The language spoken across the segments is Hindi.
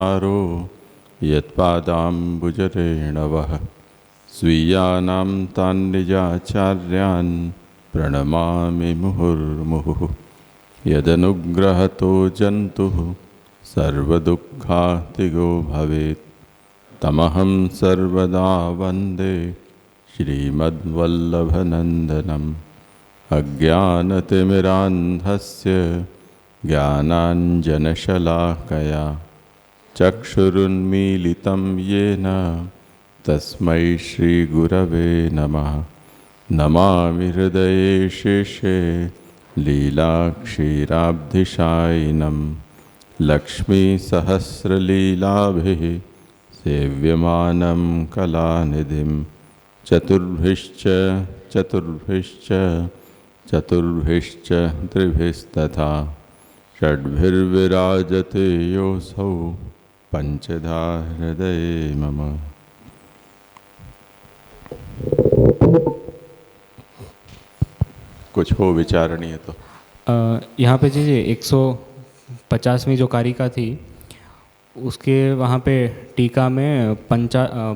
आरो यत्पादाम्बुजरेणवः स्वीयानां तान् निजाचार्यान् प्रणमामि मुहुर्मुहुः। यदनुग्रहतो जन्तुः सर्वदुःखातिगो भवेत् तमहं सर्वदा वन्दे श्रीमद्वल्लभनन्दनम्। अज्ञानतिमिरान्धस्य ज्ञानाञ्जनशलाकया चक्षुरुन्मीलितं येन तस्मै श्रीगुरवे नमः। नमामि हृदये शेषे लीलाक्षीराब्धिशायिनं लक्ष्मीसहस्रलीलाभिः सेव्यमानं कलानिधिं। चतुर्भिश्च चतुर्भिश्च चतुर्भिश्च त्रिभिस्तथा षड्भिर्विराजते योऽसौ पंचधा हृदये मम। कुछ हो विचारणीय तो यहाँ पे जी 150वीं जो कारिका थी उसके वहाँ पे टीका में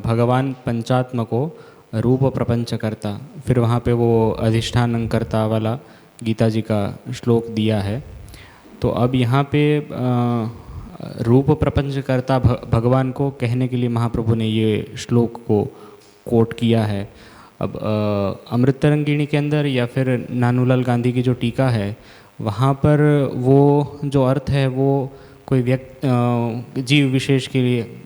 भगवान पंचात्मको रूप प्रपंच करता, फिर वहाँ पे वो अधिष्ठान करता वाला गीता जी का श्लोक दिया है। तो अब यहाँ पे रूप प्रपंच करता भगवान को कहने के लिए महाप्रभु ने ये श्लोक को कोट किया है। अब अमृत तरंगिणी के अंदर या फिर नानूलाल गांधी की जो टीका है वहाँ पर वो जो अर्थ है वो कोई जीव विशेष के लिए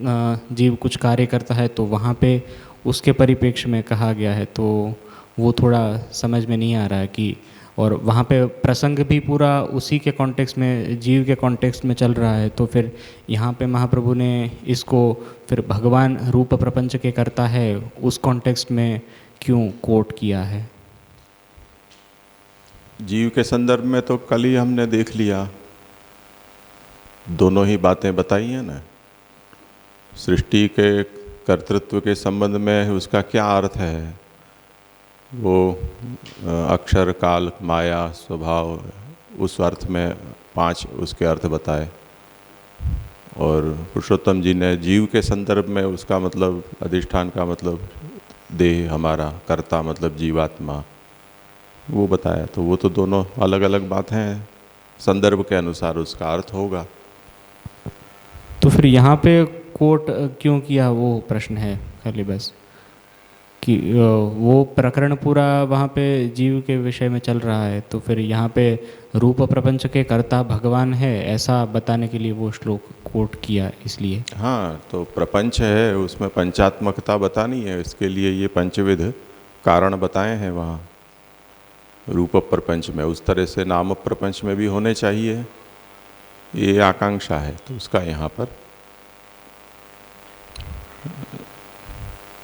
जीव कुछ कार्य करता है तो वहाँ पे उसके परिप्रेक्ष्य में कहा गया है, तो वो थोड़ा समझ में नहीं आ रहा है कि, और वहाँ पे प्रसंग भी पूरा उसी के कॉन्टेक्स्ट में जीव के कॉन्टेक्स्ट में चल रहा है, तो फिर यहाँ पे महाप्रभु ने इसको फिर भगवान रूप प्रपंच के करता है उस कॉन्टेक्स्ट में क्यों कोट किया है? जीव के संदर्भ में तो कल ही हमने देख लिया, दोनों ही बातें बताई हैं ना। सृष्टि के कर्तृत्व के संबंध में उसका क्या अर्थ है, वो अक्षर काल माया स्वभाव, उस अर्थ में 5 उसके अर्थ बताए। और पुरुषोत्तम जी ने जीव के संदर्भ में उसका मतलब अधिष्ठान का मतलब देह हमारा, कर्ता मतलब जीवात्मा, वो बताया। तो वो तो दोनों अलग अलग बातें हैं, संदर्भ के अनुसार उसका अर्थ होगा। तो फिर यहाँ पे कोट क्यों किया वो प्रश्न है खाली बस, कि वो प्रकरण पूरा वहाँ पे जीव के विषय में चल रहा है, तो फिर यहाँ पे रूप प्रपंच के कर्ता भगवान है ऐसा बताने के लिए वो श्लोक कोट किया इसलिए। हाँ, तो प्रपंच है उसमें पंचात्मकता बतानी है, इसके लिए ये पंचविध कारण बताए हैं वहाँ रूप प्रपंच में। उस तरह से नाम प्रपंच में भी होने चाहिए, ये आकांक्षा है, तो उसका यहाँ पर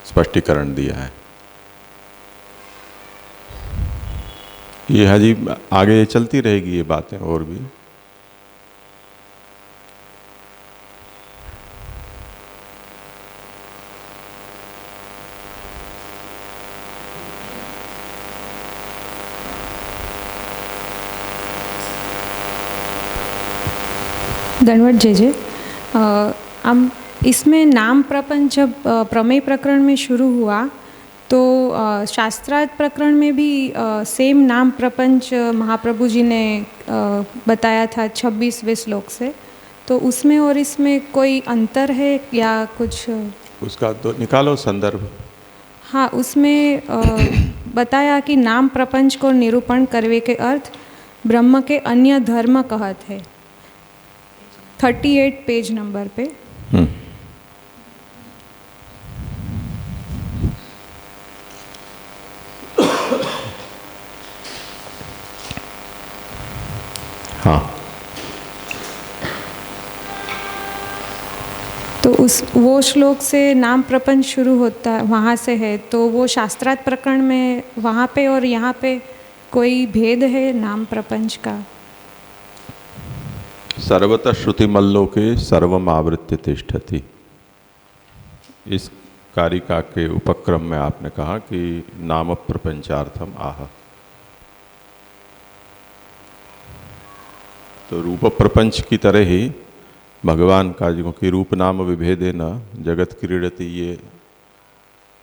स्पष्टीकरण दिया है। ये हजी आगे चलती रहेगी ये बातें और भी। दंडवत जे हम इसमें नाम प्रपंच जब प्रमेय प्रकरण में शुरू हुआ तो शास्त्रार्थ प्रकरण में भी सेम नाम प्रपंच महाप्रभु जी ने बताया था 26वें श्लोक से, तो उसमें और इसमें कोई अंतर है या कुछ? उसका तो निकालो संदर्भ। हाँ, उसमें बताया कि नाम प्रपंच को निरूपण करवे के अर्थ ब्रह्म के अन्य धर्म कहत है, 38 पेज नंबर पे। हाँ, तो वो श्लोक से नाम प्रपंच शुरू होता है, वहाँ से है, तो वो शास्त्रार्थ प्रकरण में वहाँ पे और यहाँ पे कोई भेद है नाम प्रपंच का? सर्वतः श्रुतिमल्लोके सर्वम आवृत्य तिष्ठति, इस कारिका के उपक्रम में आपने कहा कि नाम प्रपंचार्थम आह। तो रूप प्रपंच की तरह ही भगवान का जो कि रूप नाम विभेदे न जगत क्रीडति, ये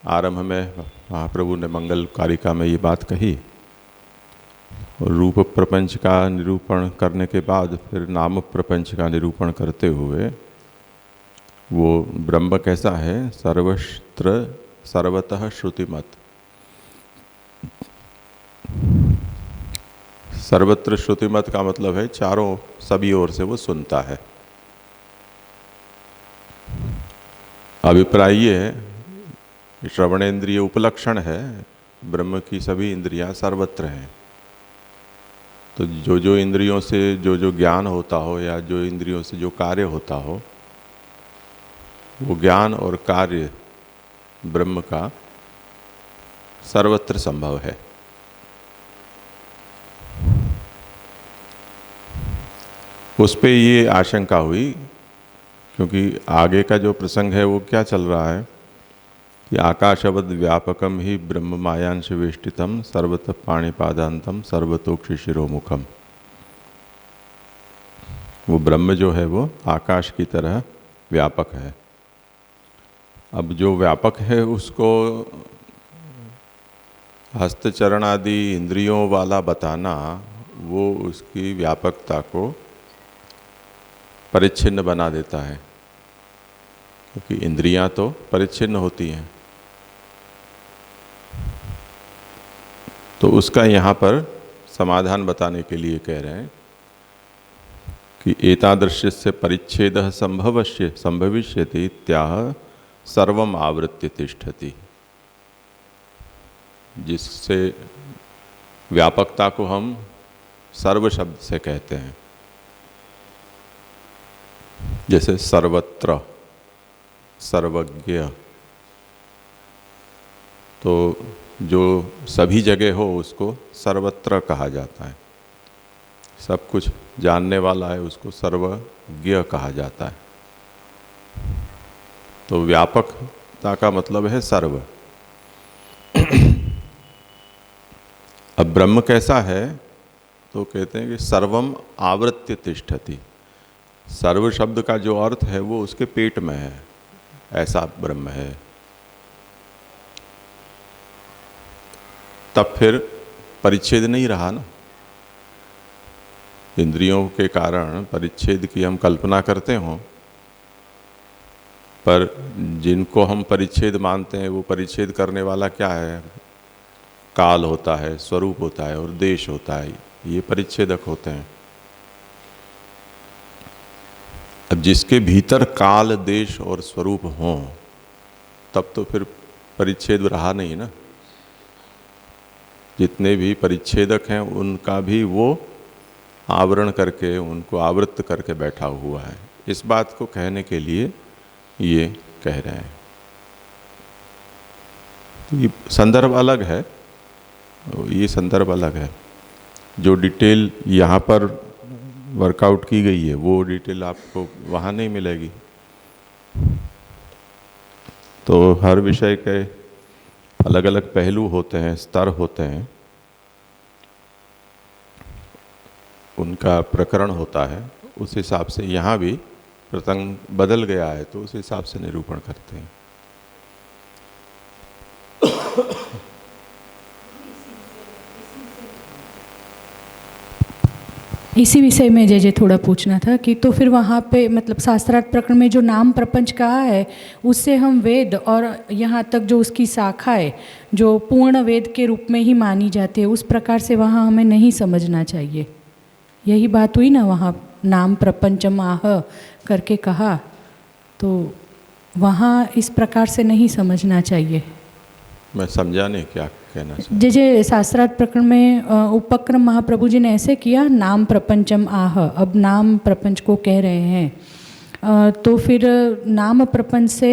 आरंभ में महाप्रभु ने मंगल कारिका में ये बात कही। और रूप प्रपंच का निरूपण करने के बाद फिर नाम प्रपंच का निरूपण करते हुए वो ब्रह्म कैसा है, सर्वत्र सर्वतः श्रुतिमत। सर्वत्र श्रुतिमत का मतलब है चारों सभी ओर से वो सुनता है। अभिप्राय ये है, श्रवणेन्द्रिय उपलक्षण है, ब्रह्म की सभी इंद्रियां सर्वत्र हैं। तो जो जो इंद्रियों से जो जो ज्ञान होता हो या जो इंद्रियों से जो कार्य होता हो, वो ज्ञान और कार्य ब्रह्म का सर्वत्र संभव है। उस पे ये आशंका हुई, क्योंकि आगे का जो प्रसंग है वो क्या चल रहा है कि आकाशवद व्यापकम ही ब्रह्म मायांश वेष्टितम सर्वतः पाणिपादांतम सर्वतोक्षि शिरोमुखम। वो ब्रह्म जो है वो आकाश की तरह व्यापक है। अब जो व्यापक है उसको हस्तचरण आदि इंद्रियों वाला बताना, वो उसकी व्यापकता को परिच्छिन्न बना देता है, क्योंकि इंद्रियां तो परिच्छिन्न होती हैं। तो उसका यहाँ पर समाधान बताने के लिए कह रहे हैं कि एतादृश्यस्य परिच्छेदः संभविष्यति त्याह सर्वम आवृत्य तिष्ठति। जिससे व्यापकता को हम सर्व शब्द से कहते हैं, जैसे सर्वत्र, सर्वज्ञ। तो जो सभी जगह हो उसको सर्वत्र कहा जाता है, सब कुछ जानने वाला है उसको सर्वज्ञ कहा जाता है। तो व्यापकता का मतलब है सर्व। अब ब्रह्म कैसा है, तो कहते हैं कि सर्वम आवृत्य तिष्ठति। सर्व शब्द का जो अर्थ है वो उसके पेट में है, ऐसा ब्रह्म है। तब फिर परिच्छेद नहीं रहा ना। इंद्रियों के कारण परिच्छेद की हम कल्पना करते हों, पर जिनको हम परिच्छेद मानते हैं वो परिच्छेद करने वाला क्या है, काल होता है, स्वरूप होता है और देश होता है, ये परिच्छेदक होते हैं। अब जिसके भीतर काल, देश और स्वरूप हों, तब तो फिर परिच्छेद रहा नहीं ना। जितने भी परिच्छेदक हैं उनका भी वो आवरण करके, उनको आवृत्त करके बैठा हुआ है। इस बात को कहने के लिए ये कह रहे हैं। तो ये संदर्भ अलग है, ये संदर्भ अलग है। जो डिटेल यहाँ पर वर्कआउट की गई है वो डिटेल आपको वहाँ नहीं मिलेगी। तो हर विषय के अलग अलग पहलू होते हैं, स्तर होते हैं, उनका प्रकरण होता है। उस हिसाब से यहाँ भी प्रसंग बदल गया है तो उस हिसाब से निरूपण करते हैं। इसी विषय में जय थोड़ा पूछना था कि तो फिर वहाँ पे मतलब शास्त्रार्थ प्रकरण में जो नाम प्रपंच कहा है उससे हम वेद और यहाँ तक जो उसकी शाखा है जो पूर्ण वेद के रूप में ही मानी जाती है, उस प्रकार से वहाँ हमें नहीं समझना चाहिए। यही बात हुई ना, वहाँ नाम प्रपंचम आह करके कहा, तो वहाँ इस प्रकार से नहीं समझना चाहिए। मैं समझा नहीं क्या कहना चाहिए। जैसे शास्त्रार्थ प्रकरण में उपक्रम महाप्रभु जी ने ऐसे किया, नाम प्रपंचम आह, अब नाम प्रपंच को कह रहे हैं। तो फिर नाम प्रपंच से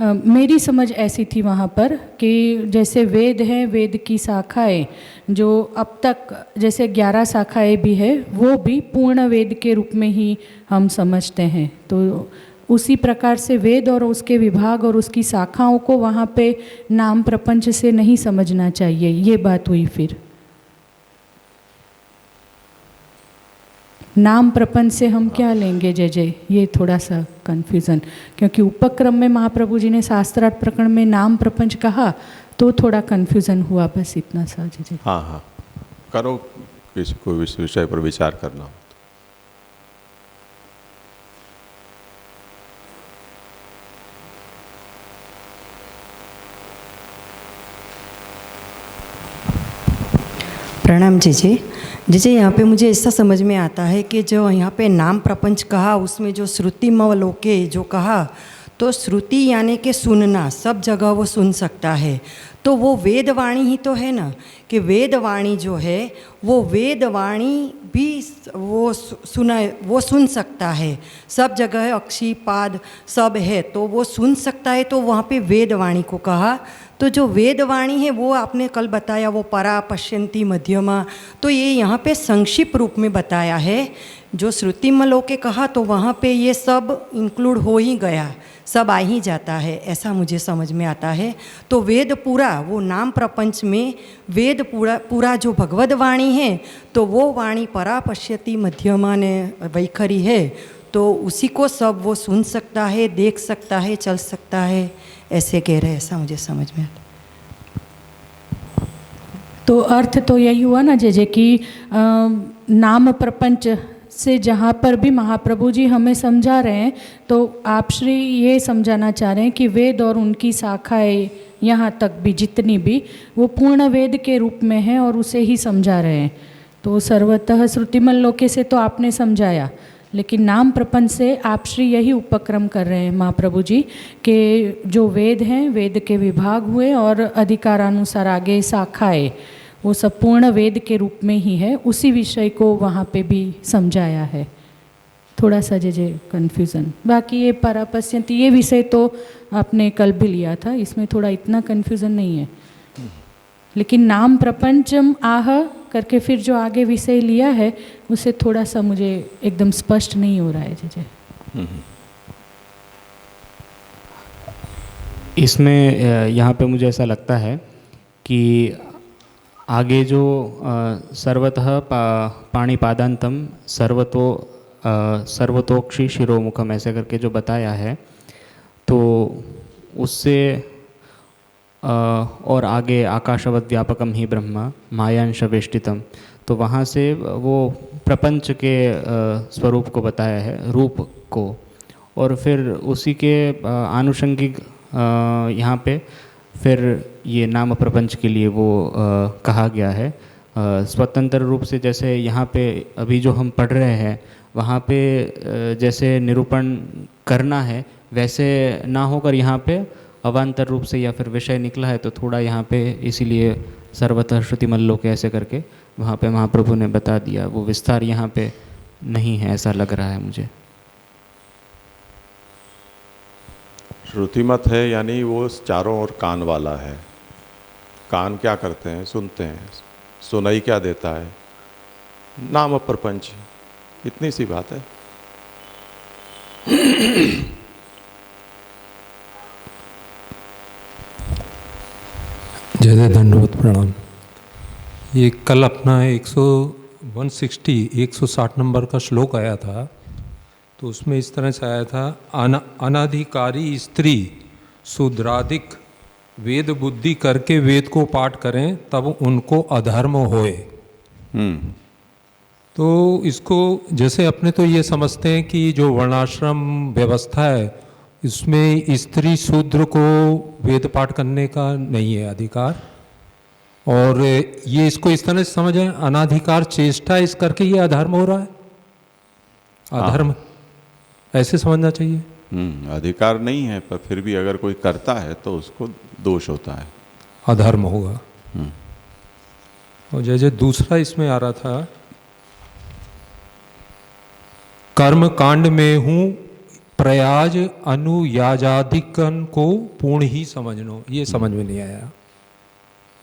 मेरी समझ ऐसी थी वहाँ पर कि जैसे वेद है, वेद की शाखाएं जो अब तक जैसे 11 शाखाएं भी है, वो भी पूर्ण वेद के रूप में ही हम समझते हैं। तो उसी प्रकार से वेद और उसके विभाग और उसकी शाखाओं को वहाँ पे नाम प्रपंच से नहीं समझना चाहिए, ये बात हुई फिर। नाम प्रपंच से हम क्या लेंगे जय जय, ये थोड़ा सा कन्फ्यूज़न, क्योंकि उपक्रम में महाप्रभु जी ने शास्त्रार्थ प्रकरण में नाम प्रपंच कहा तो थोड़ा कन्फ्यूज़न हुआ, बस इतना सा जय जय। हाँ हाँ, करो, किसी को इस विषय पर विचार करना हो। प्रणाम जीजे। जीजे, यहाँ पे मुझे ऐसा समझ में आता है कि जो यहाँ पे नाम प्रपंच कहा उसमें जो श्रुतिमव लोके जो कहा, तो श्रुति यानी कि सुनना, सब जगह वो सुन सकता है, तो वो वेदवाणी ही तो है ना, कि वेदवाणी जो है वो वेदवाणी भी वो सुन सकता है, सब जगह अक्षी पाद सब है तो वो सुन सकता है, तो वहाँ पे वेदवाणी को कहा। तो जो वेदवाणी है वो आपने कल बताया वो परा पश्यंती मध्यमा, तो ये यहाँ पे संक्षिप्त रूप में बताया है। जो श्रुतिमलोके कहा तो वहाँ पे ये सब इंक्लूड हो ही गया, सब आ ही जाता है, ऐसा मुझे समझ में आता है। तो वेद पूरा वो नाम प्रपंच में वेद पूरा जो भगवद वाणी है तो वो वाणी परा पश्यति मध्यमा ने वैखरी है, तो उसी को सब वो सुन सकता है, देख सकता है, चल सकता है, ऐसे कह रहे हैं, ऐसा मुझे समझ में आता। तो अर्थ तो यही हुआ ना जय कि नाम प्रपंच से जहाँ पर भी महाप्रभु जी हमें समझा रहे हैं तो आप श्री ये समझाना चाह रहे हैं कि वेद और उनकी शाखाएं यहाँ तक भी जितनी भी वो पूर्ण वेद के रूप में है और उसे ही समझा रहे हैं। तो सर्वतः श्रुतिमल लोके से तो आपने समझाया, लेकिन नाम प्रपंच से आप श्री यही उपक्रम कर रहे हैं महाप्रभु जी के जो वेद हैं, वेद के विभाग हुए और अधिकारानुसार आगे शाखाएं, वो सब पूर्ण वेद के रूप में ही है, उसी विषय को वहाँ पे भी समझाया है। थोड़ा सा जय कन्फ्यूज़न, बाकी ये परापश्यंती ये विषय तो आपने कल भी लिया था, इसमें थोड़ा इतना कन्फ्यूज़न नहीं है, लेकिन नाम प्रपंचम आह करके फिर जो आगे विषय लिया है उसे थोड़ा सा मुझे एकदम स्पष्ट नहीं हो रहा है जय। इसमें यहाँ पे मुझे ऐसा लगता है कि आगे जो सर्वतः पाणिपादांतम सर्वतोक्षी शिरोमुखम ऐसे करके जो बताया है, तो उससे और आगे आकाशवत व्यापकम ही ब्रह्म मायांश वेष्टितम, तो वहाँ से वो प्रपंच के स्वरूप को बताया है, रूप को, और फिर उसी के आनुषंगिक यहाँ पे फिर ये नाम प्रपंच के लिए वो कहा गया है स्वतंत्र रूप से। जैसे यहाँ पे अभी जो हम पढ़ रहे हैं वहाँ पे जैसे निरूपण करना है वैसे ना होकर यहाँ पे अवान्तर रूप से या फिर विषय निकला है, तो थोड़ा यहाँ पे इसीलिए सर्वतः श्रुतिमल लोके ऐसे करके वहाँ पे महाप्रभु ने बता दिया, वो विस्तार यहाँ पे नहीं है ऐसा लग रहा है मुझे। श्रुतिमत है यानी वो चारों ओर कान वाला है। कान क्या करते हैं? सुनते हैं। सुनाई क्या देता है? नाम प्रपंच, इतनी सी बात है। जय जय दंडवत प्रणाम। ये कल अपना 160 नंबर का श्लोक आया था, तो उसमें इस तरह से आया था, अनाधिकारी स्त्री शूद्राधिक वेद बुद्धि करके वेद को पाठ करें तब उनको अधर्म होए। तो इसको जैसे अपने तो ये समझते हैं कि जो वर्णाश्रम व्यवस्था है इसमें स्त्री शूद्र को वेद पाठ करने का नहीं है अधिकार, और ये इसको इस तरह से समझें अनाधिकार चेष्टा इस करके ये अधर्म हो रहा है, अधर्म ऐसे समझना चाहिए। अधिकार नहीं है पर फिर भी अगर कोई करता है तो उसको दोष होता है, अधर्म होगा। और जैसे दूसरा इसमें आ रहा था, कर्म कांड में हूँ प्रयाज अनुयाजाधिकन को पूर्ण ही समझनो, ये समझ में नहीं आया।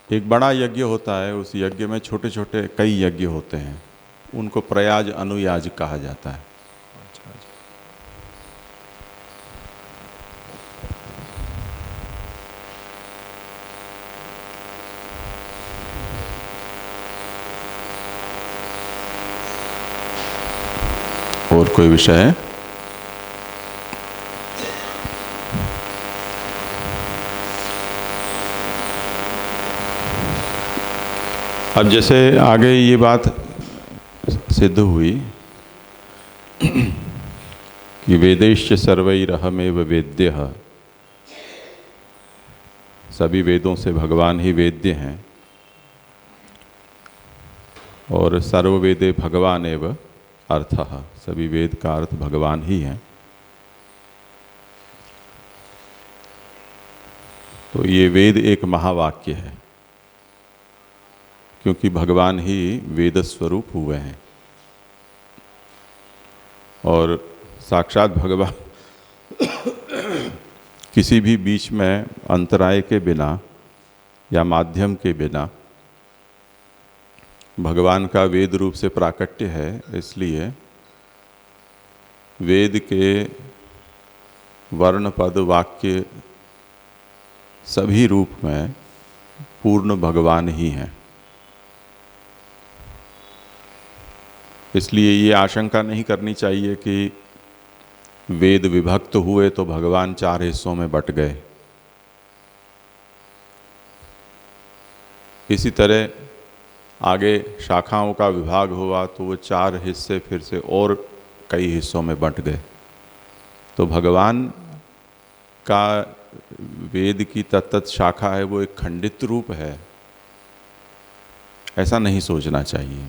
एक बड़ा यज्ञ होता है, उस यज्ञ में छोटे छोटे कई यज्ञ होते हैं, उनको प्रयाज अनुयाज कहा जाता है। कोई विषय है? अब जैसे आगे ये बात सिद्ध हुई कि वेदैश्च सर्वैरहमेव वेद्यः, सभी वेदों से भगवान ही वेद्य हैं, और सर्ववेदे भगवान एव अर्थः, सभी वेद का अर्थ भगवान ही है। तो ये वेद एक महावाक्य है, क्योंकि भगवान ही वेद स्वरूप हुए हैं और साक्षात भगवान किसी भी बीच में अंतराय के बिना या माध्यम के बिना भगवान का वेद रूप से प्राकट्य है। इसलिए वेद के वर्ण पद वाक्य सभी रूप में पूर्ण भगवान ही हैं। इसलिए ये आशंका नहीं करनी चाहिए कि वेद विभक्त हुए तो भगवान 4 हिस्सों में बट गए। इसी तरह आगे शाखाओं का विभाग हुआ तो वो 4 हिस्से फिर से और कई हिस्सों में बंट गए। तो भगवान का वेद की तत्त शाखा है वो एक खंडित रूप है, ऐसा नहीं सोचना चाहिए।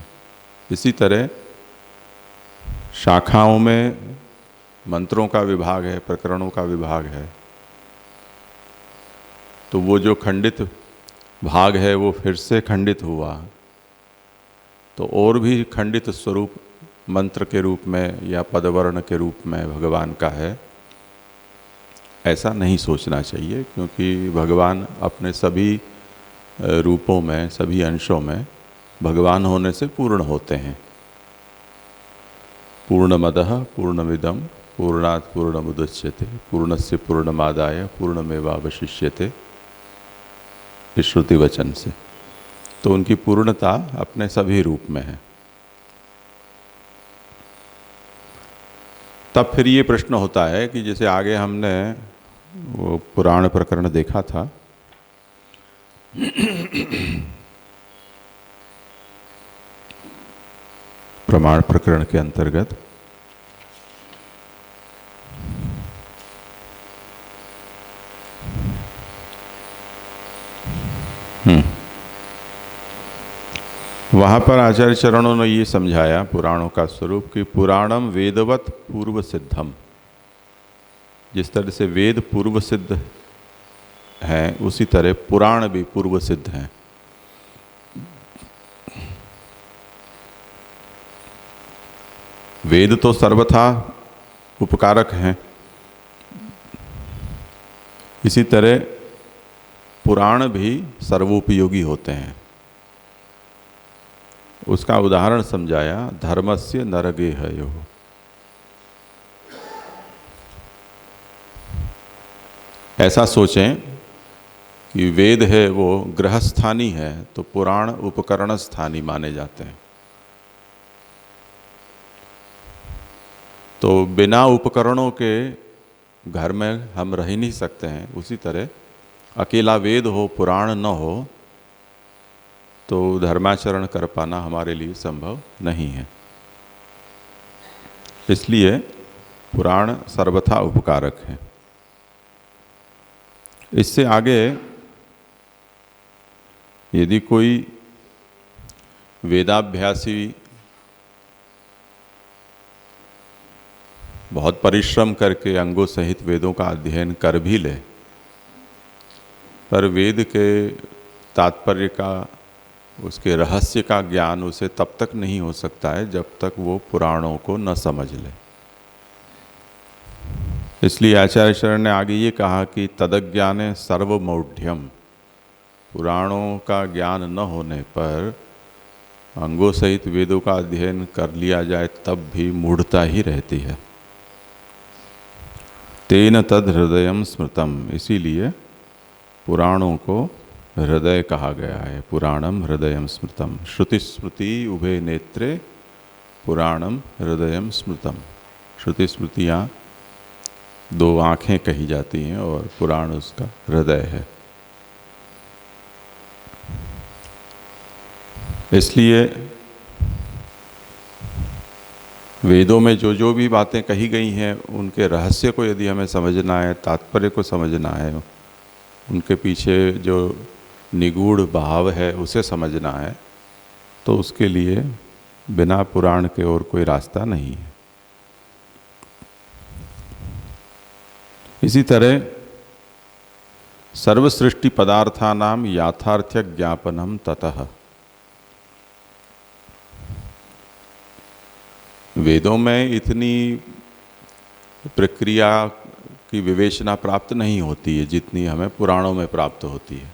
इसी तरह शाखाओं में मंत्रों का विभाग है, प्रकरणों का विभाग है, तो वो जो खंडित भाग है वो फिर से खंडित हुआ, तो और भी खंडित स्वरूप मंत्र के रूप में या पदवर्ण के रूप में भगवान का है, ऐसा नहीं सोचना चाहिए। क्योंकि भगवान अपने सभी रूपों में, सभी अंशों में भगवान होने से पूर्ण होते हैं। पूर्णमदः पूर्णमिदं पूर्णात् पूर्णमुदच्यते पूर्णस्य पूर्णमादाय पूर्णमेवावशिष्यते, इस श्रुति वचन से। तो उनकी पूर्णता अपने सभी रूप में है। तब फिर ये प्रश्न होता है कि जैसे आगे हमने वो पुराण प्रकरण देखा था, प्रमाण प्रकरण के अंतर्गत वहाँ पर आचार्य चरणों ने ये समझाया पुराणों का स्वरूप कि पुराणम वेदवत पूर्व सिद्धम। जिस तरह से वेद पूर्व सिद्ध हैं उसी तरह पुराण भी पूर्व सिद्ध हैं। वेद तो सर्वथा उपकारक हैं, इसी तरह पुराण भी सर्वोपयोगी होते हैं। उसका उदाहरण समझाया, धर्मस्य नरगेहयो। ऐसा सोचें कि वेद है वो ग्रहस्थानी है तो पुराण उपकरण स्थानी माने जाते हैं। तो बिना उपकरणों के घर में हम रह ही नहीं सकते हैं। उसी तरह अकेला वेद हो, पुराण न हो तो धर्माचरण कर पाना हमारे लिए संभव नहीं है। इसलिए पुराण सर्वथा उपकारक है। इससे आगे यदि कोई वेदाभ्यासी बहुत परिश्रम करके अंगों सहित वेदों का अध्ययन कर भी ले, पर वेद के तात्पर्य का, उसके रहस्य का ज्ञान उसे तब तक नहीं हो सकता है जब तक वो पुराणों को न समझ ले। इसलिए आचार्य शरण ने आगे ये कहा कि तदज्ञाने सर्वमौढ़्यम। पुराणों का ज्ञान न होने पर अंगों सहित वेदों का अध्ययन कर लिया जाए तब भी मूढ़ता ही रहती है। तेन तद हृदयम स्मृतम। इसीलिए पुराणों को हृदय कहा गया है। पुराणम हृदयम स्मृतम। श्रुति स्मृति उभय नेत्रे पुराणम हृदयम स्मृतम। श्रुति स्मृतियाँ दो आँखें कही जाती हैं और पुराण उसका हृदय है। इसलिए वेदों में जो जो भी बातें कही गई हैं उनके रहस्य को यदि हमें समझना है, तात्पर्य को समझना है, उनके पीछे जो निगूढ़ भाव है उसे समझना है, तो उसके लिए बिना पुराण के और कोई रास्ता नहीं है। इसी तरह सर्वसृष्टि पदार्थानाम याथार्थ्य ज्ञापनम ततः, वेदों में इतनी प्रक्रिया की विवेचना प्राप्त नहीं होती है जितनी हमें पुराणों में प्राप्त होती है।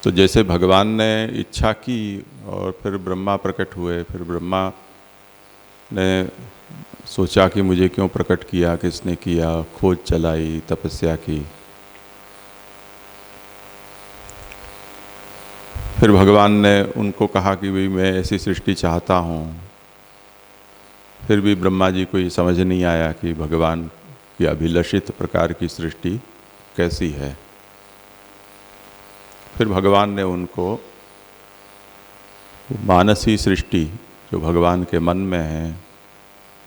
तो जैसे भगवान ने इच्छा की और फिर ब्रह्मा प्रकट हुए, फिर ब्रह्मा ने सोचा कि मुझे क्यों प्रकट किया, किसने किया, खोज चलाई, तपस्या की, फिर भगवान ने उनको कहा कि भाई मैं ऐसी सृष्टि चाहता हूँ। फिर भी ब्रह्मा जी को ये समझ नहीं आया कि भगवान की अभिलषित प्रकार की सृष्टि कैसी है। फिर भगवान ने उनको मानसी सृष्टि जो भगवान के मन में है,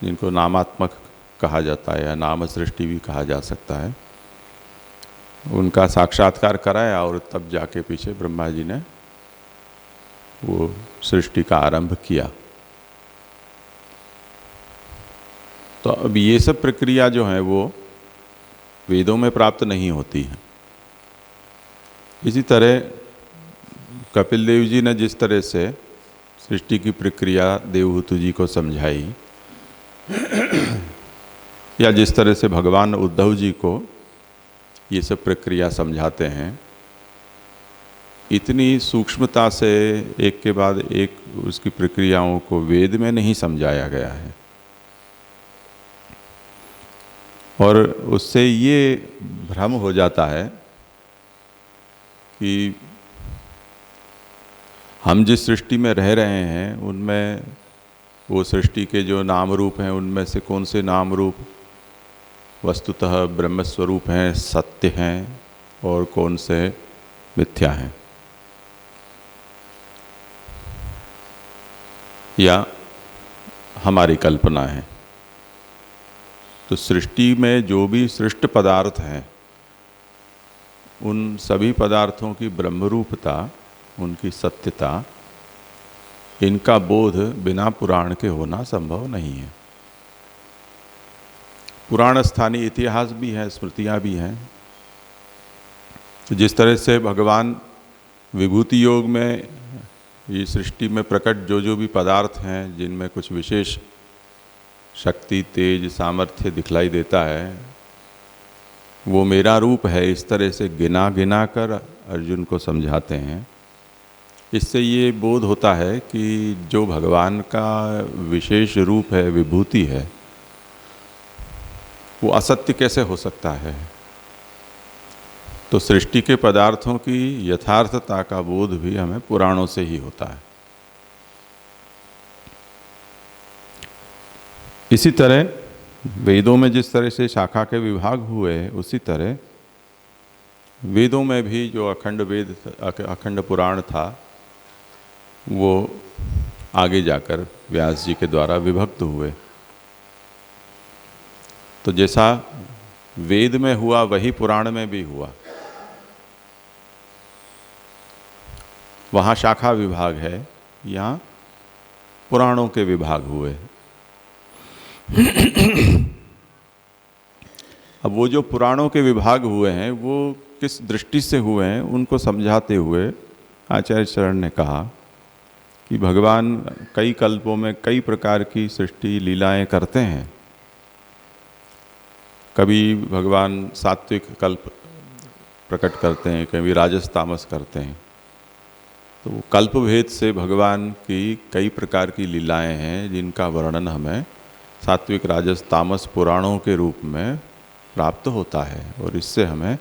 जिनको नामात्मक कहा जाता है या नाम सृष्टि भी कहा जा सकता है, उनका साक्षात्कार कराया और तब जाके पीछे ब्रह्मा जी ने वो सृष्टि का आरंभ किया। तो अब ये सब प्रक्रिया जो है वो वेदों में प्राप्त नहीं होती है। इसी तरह कपिल देव जी ने जिस तरह से सृष्टि की प्रक्रिया देवहूति जी को समझाई, या जिस तरह से भगवान उद्धव जी को ये सब प्रक्रिया समझाते हैं, इतनी सूक्ष्मता से एक के बाद एक उसकी प्रक्रियाओं को वेद में नहीं समझाया गया है। और उससे ये भ्रम हो जाता है कि हम जिस सृष्टि में रह रहे हैं उनमें वो सृष्टि के जो नाम रूप हैं उनमें से कौन से नाम रूप वस्तुतः ब्रह्मस्वरूप हैं, सत्य हैं, और कौन से मिथ्या हैं या हमारी कल्पना है। तो सृष्टि में जो भी सृष्ट पदार्थ हैं उन सभी पदार्थों की ब्रह्मरूपता, उनकी सत्यता, इनका बोध बिना पुराण के होना संभव नहीं है। पुराण स्थानीय इतिहास भी है, स्मृतियाँ भी हैं। तो जिस तरह से भगवान विभूति योग में ये सृष्टि में प्रकट जो जो भी पदार्थ हैं जिनमें कुछ विशेष शक्ति, तेज, सामर्थ्य दिखलाई देता है, वो मेरा रूप है, इस तरह से गिना गिना कर अर्जुन को समझाते हैं। इससे ये बोध होता है कि जो भगवान का विशेष रूप है, विभूति है, वो असत्य कैसे हो सकता है। तो सृष्टि के पदार्थों की यथार्थता का बोध भी हमें पुराणों से ही होता है। इसी तरह वेदों में जिस तरह से शाखा के विभाग हुए, उसी तरह वेदों में भी जो अखंड वेद, अखंड पुराण था, वो आगे जाकर व्यास जी के द्वारा विभक्त हुए। तो जैसा वेद में हुआ वही पुराण में भी हुआ। वहाँ शाखा विभाग है, यहाँ पुराणों के विभाग हुए। अब वो जो पुराणों के विभाग हुए हैं वो किस दृष्टि से हुए हैं, उनको समझाते हुए आचार्य चरण ने कहा कि भगवान कई कल्पों में कई प्रकार की सृष्टि लीलाएं करते हैं। कभी भगवान सात्विक कल्प प्रकट करते हैं, कभी राजस तामस करते हैं। तो कल्प भेद से भगवान की कई प्रकार की लीलाएं हैं जिनका वर्णन हमें सात्विक, राजस, तामस पुराणों के रूप में प्राप्त होता है, और इससे हमें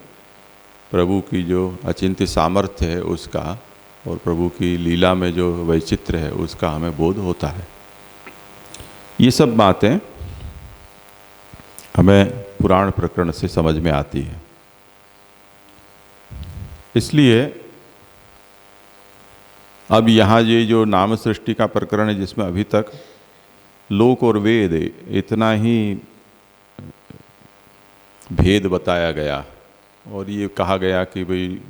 प्रभु की जो अचिंत्य सामर्थ्य है उसका और प्रभु की लीला में जो वैचित्र्य है उसका हमें बोध होता है। ये सब बातें हमें पुराण प्रकरण से समझ में आती है। इसलिए अब यहाँ ये जो नाम सृष्टि का प्रकरण है, जिसमें अभी तक लोक और वेद इतना ही भेद बताया गया और ये कहा गया कि भाई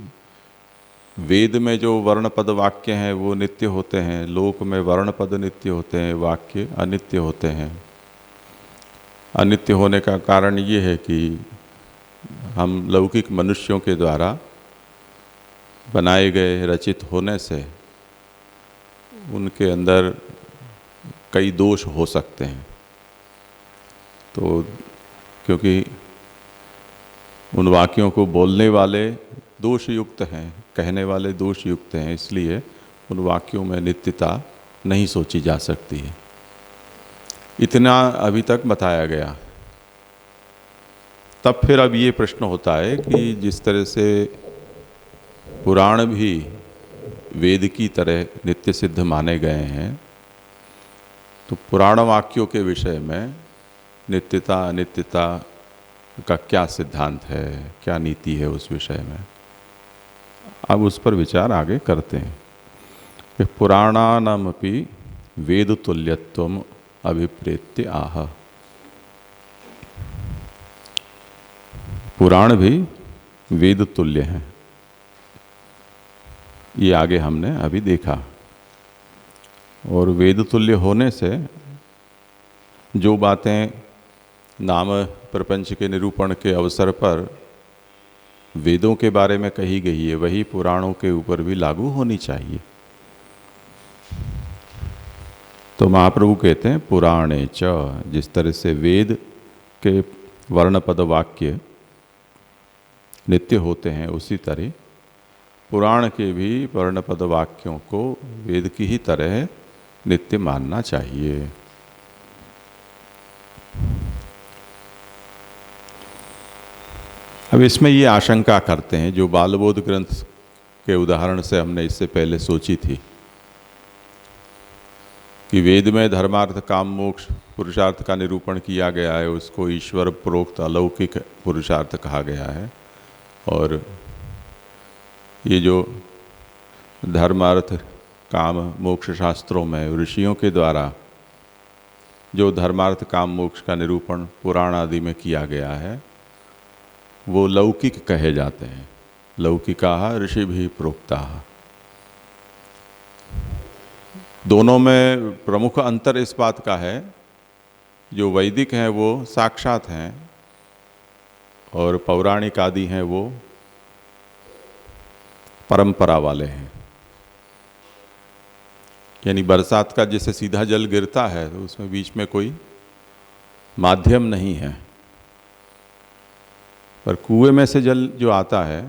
वेद में जो वर्णपद वाक्य हैं वो नित्य होते हैं, लोक में वर्णपद नित्य होते हैं, वाक्य अनित्य होते हैं। अनित्य होने का कारण ये है कि हम लौकिक मनुष्यों के द्वारा बनाए गए रचित होने से उनके अंदर कई दोष हो सकते हैं। तो क्योंकि उन वाक्यों को बोलने वाले दोष युक्त हैं, कहने वाले दोष युक्त हैं, इसलिए उन वाक्यों में नित्यता नहीं सोची जा सकती है। इतना अभी तक बताया गया। तब फिर अब ये प्रश्न होता है कि जिस तरह से पुराण भी वेद की तरह नित्य सिद्ध माने गए हैं, तो पुराण वाक्यों के विषय में नित्यता अनित्यता का क्या सिद्धांत है, क्या नीति है उस विषय में, अब उस पर विचार आगे करते हैं कि पुराणानामपि वेद तुल्यत्वम अभिप्रेत्य आह। पुराण भी वेद तुल्य हैं, ये आगे हमने अभी देखा। और वेद तुल्य होने से जो बातें नाम प्रपंच के निरूपण के अवसर पर वेदों के बारे में कही गई है, वही पुराणों के ऊपर भी लागू होनी चाहिए। तो महाप्रभु कहते हैं पुराणे च, जिस तरह से वेद के वर्णपद वाक्य नित्य होते हैं, उसी तरह पुराण के भी वर्णपद वाक्यों को वेद की ही तरह नित्य मानना चाहिए। अब इसमें ये आशंका करते हैं, जो बालबोध ग्रंथ के उदाहरण से हमने इससे पहले सोची थी, कि वेद में धर्मार्थ काम मोक्ष पुरुषार्थ का निरूपण किया गया है, उसको ईश्वर प्रोक्त अलौकिक पुरुषार्थ कहा गया है। और ये जो धर्मार्थ काम मोक्ष शास्त्रों में ऋषियों के द्वारा जो धर्मार्थ काम मोक्ष का निरूपण पुराण आदि में किया गया है, वो लौकिक कहे जाते हैं। लौकिकाः ऋषिभिः प्रोक्ताः। दोनों में प्रमुख अंतर इस बात का है, जो वैदिक हैं वो साक्षात हैं और पौराणिक आदि हैं वो परंपरा वाले हैं। यानी बरसात का जैसे सीधा जल गिरता है तो उसमें बीच में कोई माध्यम नहीं है, पर कुएं में से जल जो आता है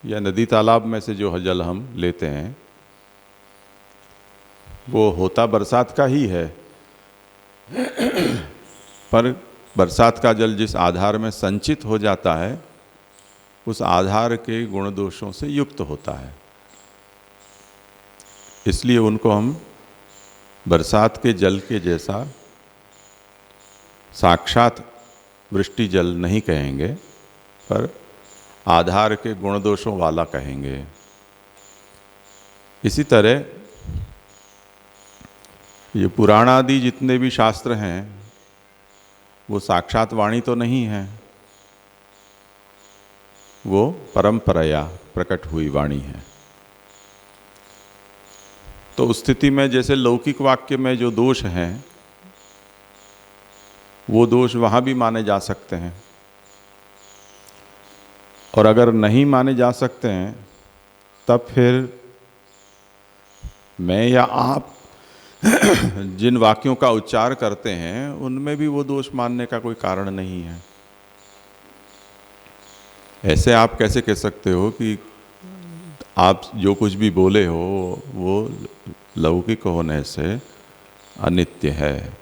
या नदी तालाब में से जो जल हम लेते हैं वो होता बरसात का ही है, पर बरसात का जल जिस आधार में संचित हो जाता है उस आधार के गुण दोषों से युक्त होता है, इसलिए उनको हम बरसात के जल के जैसा साक्षात वृष्टि जल नहीं कहेंगे, पर आधार के गुण दोषों वाला कहेंगे। इसी तरह ये पुराण आदि जितने भी शास्त्र हैं वो साक्षात वाणी तो नहीं है, वो परंपराया प्रकट हुई वाणी है। तो उस स्थिति में जैसे लौकिक वाक्य में जो दोष हैं वो दोष वहाँ भी माने जा सकते हैं, और अगर नहीं माने जा सकते हैं तब फिर मैं या आप जिन वाक्यों का उच्चार करते हैं उनमें भी वो दोष मानने का कोई कारण नहीं है। ऐसे आप कैसे कह सकते हो कि आप जो कुछ भी बोले हो वो लौकिक होने से अनित्य है?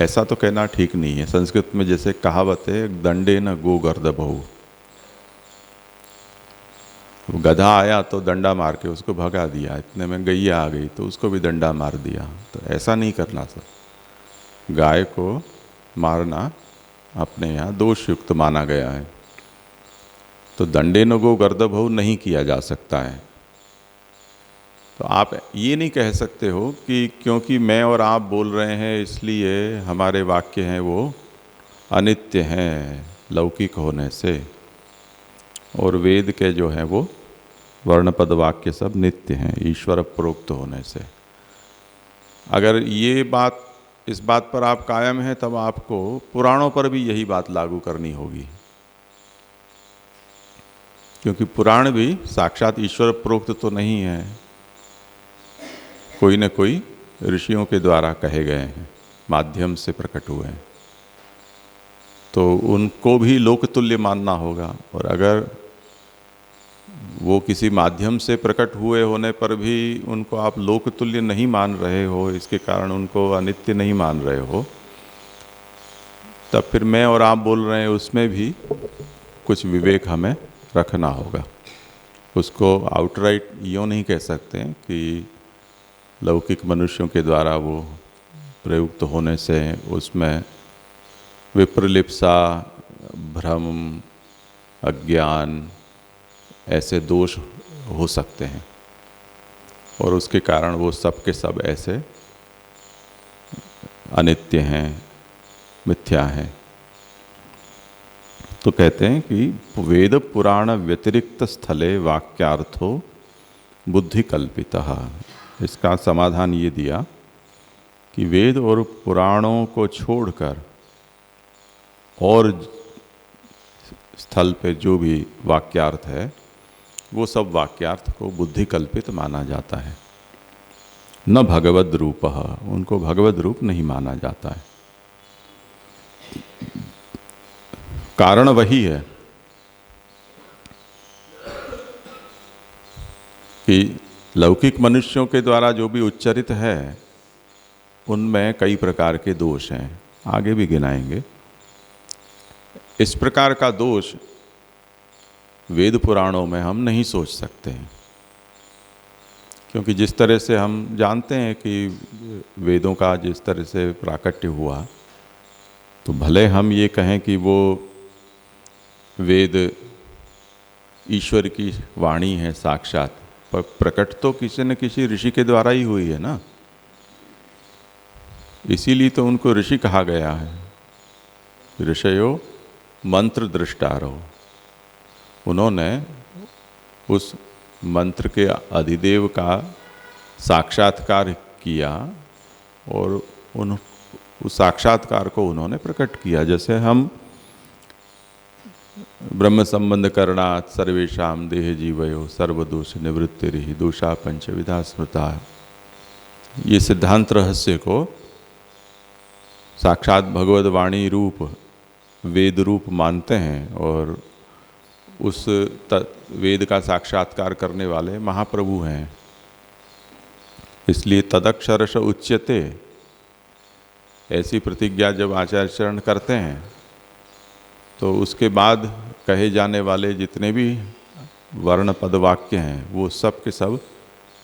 ऐसा तो कहना ठीक नहीं है। संस्कृत में जैसे कहावत है, दंडे न गो गर्दभऊ, वो गधा आया तो डंडा मार के उसको भगा दिया, इतने में गैया आ गई तो उसको भी डंडा मार दिया। तो ऐसा नहीं करना सर। गाय को मारना अपने यहाँ दोषयुक्त माना गया है, तो दंडे न गो गर्दभऊ नहीं किया जा सकता है। तो आप ये नहीं कह सकते हो कि क्योंकि मैं और आप बोल रहे हैं इसलिए हमारे वाक्य हैं वो अनित्य हैं लौकिक होने से, और वेद के जो हैं वो वर्णपद वाक्य सब नित्य हैं ईश्वर प्रोक्त होने से। अगर ये बात, इस बात पर आप कायम हैं, तब आपको पुराणों पर भी यही बात लागू करनी होगी, क्योंकि पुराण भी साक्षात ईश्वर प्रोक्त तो नहीं है, कोई न कोई ऋषियों के द्वारा कहे गए हैं, माध्यम से प्रकट हुए हैं, तो उनको भी लोकतुल्य मानना होगा। और अगर वो किसी माध्यम से प्रकट हुए होने पर भी उनको आप लोकतुल्य नहीं मान रहे हो, इसके कारण उनको अनित्य नहीं मान रहे हो, तब फिर मैं और आप बोल रहे हैं उसमें भी कुछ विवेक हमें रखना होगा। उसको आउटराइट यूँ नहीं कह सकते कि लौकिक मनुष्यों के द्वारा वो प्रयुक्त होने से उसमें विप्रलिप्सा, भ्रम, अज्ञान ऐसे दोष हो सकते हैं, और उसके कारण वो सब के सब ऐसे अनित्य हैं, मिथ्या हैं। तो कहते हैं कि वेद पुराण व्यतिरिक्त स्थले वाक्यार्थो बुद्धि कल्पितः। इसका समाधान ये दिया कि वेद और पुराणों को छोड़कर और स्थल पे जो भी वाक्यार्थ है वो सब वाक्यार्थ को बुद्धि कल्पित माना जाता है, न भगवद रूप, उनको भगवद रूप नहीं माना जाता है। कारण वही है कि लौकिक मनुष्यों के द्वारा जो भी उच्चरित है उनमें कई प्रकार के दोष हैं, आगे भी गिनाएंगे। इस प्रकार का दोष वेद पुराणों में हम नहीं सोच सकते हैं, क्योंकि जिस तरह से हम जानते हैं कि वेदों का जिस तरह से प्राकट्य हुआ, तो भले हम ये कहें कि वो वेद ईश्वर की वाणी है साक्षात, पर प्रकट तो किसी न किसी ऋषि के द्वारा ही हुई है ना, इसीलिए तो उनको ऋषि कहा गया है। ऋषयो मंत्र दृष्टारो, उन्होंने उस मंत्र के अधिदेव का साक्षात्कार किया और उस साक्षात्कार को उन्होंने प्रकट किया। जैसे हम ब्रह्म संबंध करणात् सर्वेषां देह जीवयो सर्वदोष निवृत्तिरिहि दोषा पंचविधा स्मृता, ये सिद्धांत रहस्य को साक्षात भगवद वाणी रूप वेद रूप मानते हैं, और उस वेद का साक्षात्कार करने वाले महाप्रभु हैं। इसलिए तदक्षरश उच्यते ऐसी प्रतिज्ञा जब आचार्य चरण करते हैं तो उसके बाद कहे जाने वाले जितने भी वर्ण पद वाक्य हैं वो सब के सब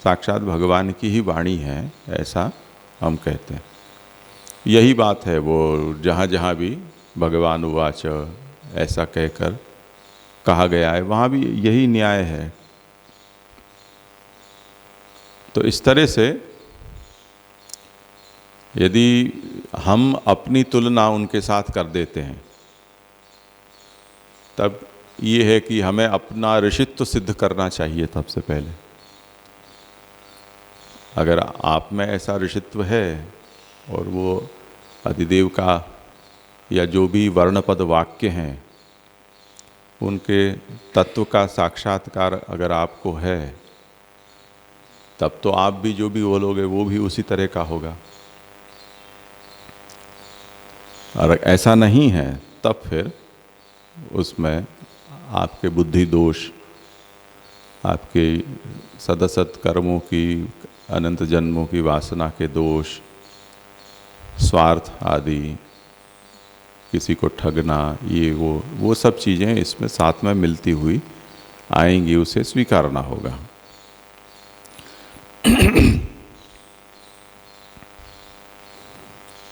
साक्षात भगवान की ही वाणी है, ऐसा हम कहते हैं। यही बात है वो जहाँ जहाँ भी भगवान उवाच ऐसा कहकर कहा गया है वहाँ भी यही न्याय है। तो इस तरह से यदि हम अपनी तुलना उनके साथ कर देते हैं तब ये है कि हमें अपना ऋषित्व सिद्ध करना चाहिए सबसे पहले। अगर आप में ऐसा ऋषित्व है और वो अधिदेव का या जो भी वर्णपद वाक्य हैं उनके तत्व का साक्षात्कार अगर आपको है, तब तो आप भी जो भी बोलोगे वो भी उसी तरह का होगा। और ऐसा नहीं है तब फिर उसमें आपके बुद्धि दोष, आपके सदसत कर्मों की अनंत जन्मों की वासना के दोष, स्वार्थ आदि, किसी को ठगना, ये वो सब चीज़ें इसमें साथ में मिलती हुई आएंगी उसे स्वीकारना होगा।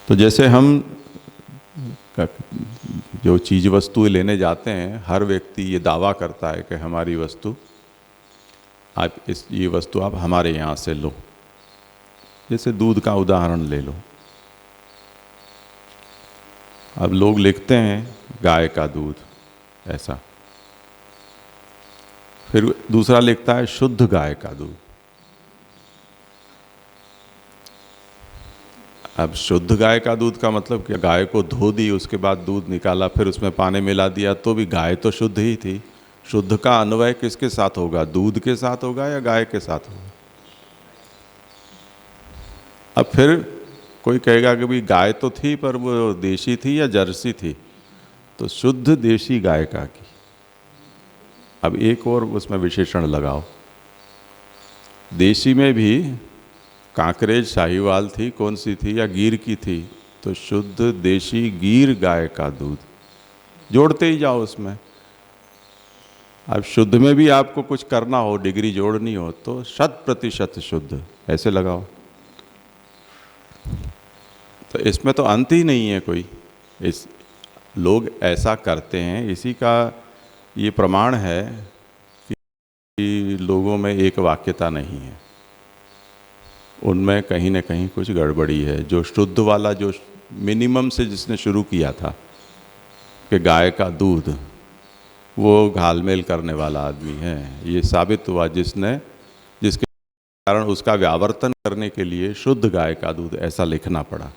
तो जैसे हम जो चीज़ वस्तु लेने जाते हैं, हर व्यक्ति ये दावा करता है कि हमारी वस्तु आप ये वस्तु आप हमारे यहाँ से लो। जैसे दूध का उदाहरण ले लो, अब लोग लिखते हैं गाय का दूध ऐसा, फिर दूसरा लिखता है शुद्ध गाय का दूध। अब शुद्ध गाय का दूध का मतलब कि गाय को धो दी, उसके बाद दूध निकाला, फिर उसमें पानी मिला दिया, तो भी गाय तो शुद्ध ही थी। शुद्ध का अन्वय किसके साथ होगा? दूध के साथ होगा या गाय के साथ होगा? अब फिर कोई कहेगा कि भाई गाय तो थी पर वो देशी थी या जर्सी थी, तो शुद्ध देशी गाय का की। अब एक और उसमें विशेषण लगाओ, देशी में भी कांकरेज साहिवाल थी, कौन सी थी, या गीर की थी, तो शुद्ध देशी गीर गाय का दूध, जोड़ते ही जाओ उसमें। अब शुद्ध में भी आपको कुछ करना हो, डिग्री जोड़नी हो, तो 100% शुद्ध ऐसे लगाओ। तो इसमें तो अंत ही नहीं है कोई। इस लोग ऐसा करते हैं, इसी का ये प्रमाण है कि लोगों में एक वाक्यता नहीं है, उनमें कहीं ना कहीं कुछ गड़बड़ी है। जो शुद्ध वाला, जो मिनिमम से जिसने शुरू किया था कि गाय का दूध, वो घालमेल करने वाला आदमी है। ये साबित हुआ जिसके कारण उसका व्यावर्तन करने के लिए शुद्ध गाय का दूध ऐसा लिखना पड़ा।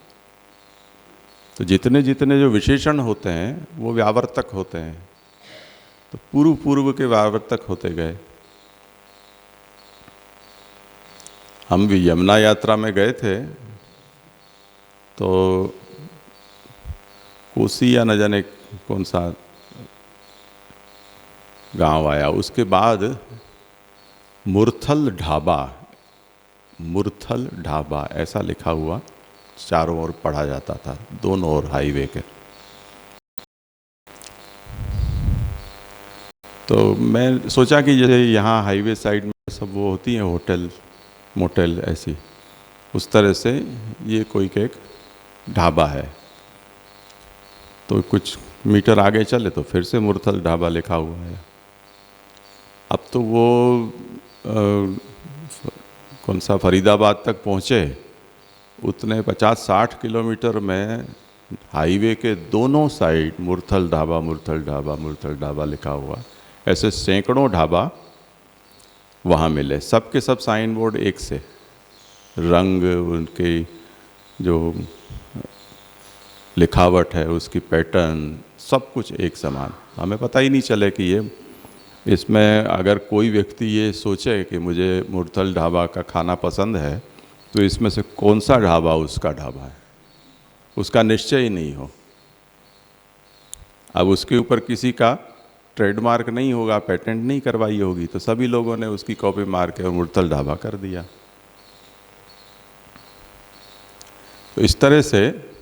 तो जितने जितने जो विशेषण होते हैं वो व्यावर्तक होते हैं, तो पूर्व के व्यावर्तक होते गए। हम भी यमुना यात्रा में गए थे, तो कोसी या न जाने कौन सा गांव आया, उसके बाद मुरथल ढाबा ऐसा लिखा हुआ चारों ओर पढ़ा जाता था, दोनों ओर हाईवे के। तो मैं सोचा कि जैसे यहाँ हाईवे साइड में सब वो होती हैं होटल मोटेल ऐसी, उस तरह से ये कोई एक ढाबा है। तो कुछ मीटर आगे चले तो फिर से मुरथल ढाबा लिखा हुआ है। अब तो वो कौन सा फरीदाबाद तक पहुँचे, उतने 50-60 किलोमीटर में हाईवे के दोनों साइड मुरथल ढाबा लिखा हुआ। ऐसे सैकड़ों ढाबा वहाँ मिले, सब के सब साइन बोर्ड एक से, रंग, उनके जो लिखावट है, उसकी पैटर्न, सब कुछ एक समान। हमें पता ही नहीं चले कि ये, इसमें अगर कोई व्यक्ति ये सोचे कि मुझे मुरथल ढाबा का खाना पसंद है, तो इसमें से कौन सा ढाबा उसका ढाबा है, उसका निश्चय ही नहीं हो। अब उसके ऊपर किसी का ट्रेडमार्क नहीं होगा, पेटेंट नहीं करवाई होगी, तो सभी लोगों ने उसकी कॉपी मार के और मुरथल ढाबा कर दिया। तो इस तरह से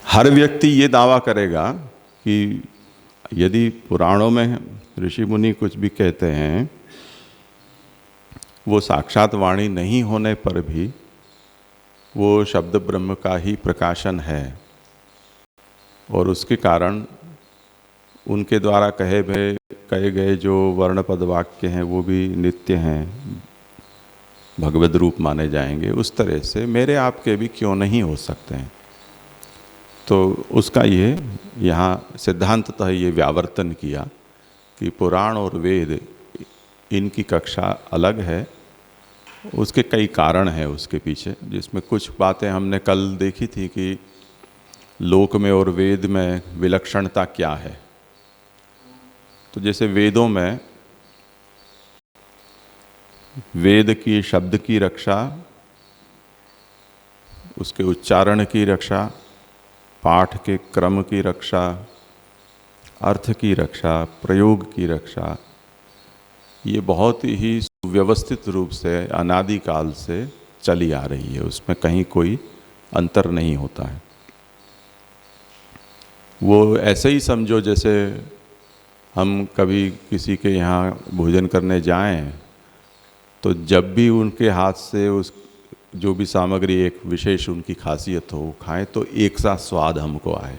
हर व्यक्ति ये दावा करेगा कि यदि पुराणों में ऋषि मुनि कुछ भी कहते हैं, वो साक्षात वाणी नहीं होने पर भी वो शब्द ब्रह्म का ही प्रकाशन है, और उसके कारण उनके द्वारा कहे गए जो वर्णपद वाक्य हैं वो भी नित्य हैं, भगवद रूप माने जाएंगे। उस तरह से मेरे आपके भी क्यों नहीं हो सकते हैं। तो उसका ये यहाँ सिद्धांततः ये व्यावर्तन किया कि पुराण और वेद इनकी कक्षा अलग है। उसके कई कारण हैं उसके पीछे, जिसमें कुछ बातें हमने कल देखी थी कि लोक में और वेद में विलक्षणता क्या है। तो जैसे वेदों में वेद की शब्द की रक्षा, उसके उच्चारण की रक्षा, पाठ के क्रम की रक्षा, अर्थ की रक्षा, प्रयोग की रक्षा, ये बहुत ही सुव्यवस्थित रूप से अनादिकाल से चली आ रही है, उसमें कहीं कोई अंतर नहीं होता है। वो ऐसे ही समझो जैसे हम कभी किसी के यहाँ भोजन करने जाएं तो जब भी उनके हाथ से उस जो भी सामग्री एक विशेष उनकी खासियत हो खाएं तो एक सा स्वाद हमको आए।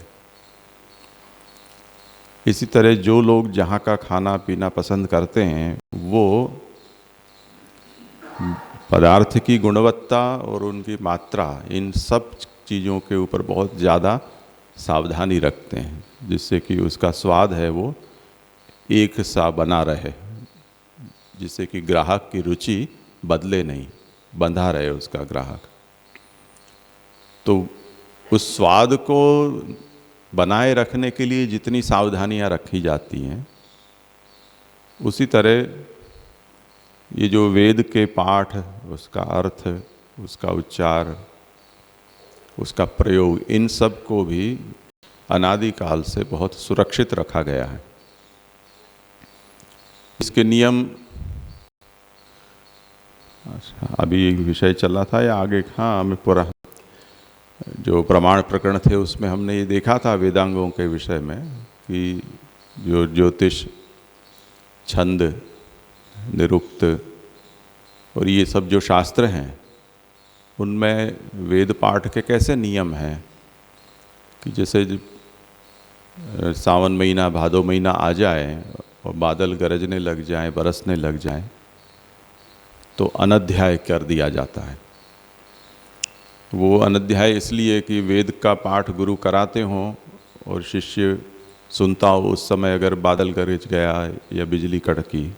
इसी तरह जो लोग जहाँ का खाना पीना पसंद करते हैं वो पदार्थ की गुणवत्ता और उनकी मात्रा इन सब चीज़ों के ऊपर बहुत ज़्यादा सावधानी रखते हैं, जिससे कि उसका स्वाद है वो एक सा बना रहे, जिससे कि ग्राहक की रुचि बदले नहीं, बंधा रहे उसका ग्राहक। तो उस स्वाद को बनाए रखने के लिए जितनी सावधानियां रखी जाती हैं, उसी तरह ये जो वेद के पाठ, उसका अर्थ, उसका उच्चार, उसका प्रयोग, इन सब को भी अनादिकाल से बहुत सुरक्षित रखा गया है। इसके नियम, अच्छा अभी एक विषय चला था या आगे, हाँ हमें पूरा जो प्रमाण प्रकरण थे उसमें हमने ये देखा था वेदांगों के विषय में कि जो ज्योतिष, छंद, निरुक्त और ये सब जो शास्त्र हैं उनमें वेद पाठ के कैसे नियम हैं कि जैसे सावन महीना, भादो महीना आ जाए और बादल गरजने लग जाएं, बरसने लग जाएं तो अनध्याय कर दिया जाता है। वो अनध्याय इसलिए कि वेद का पाठ गुरु कराते हों और शिष्य सुनता हो, उस समय अगर बादल गरज गया या बिजली कड़की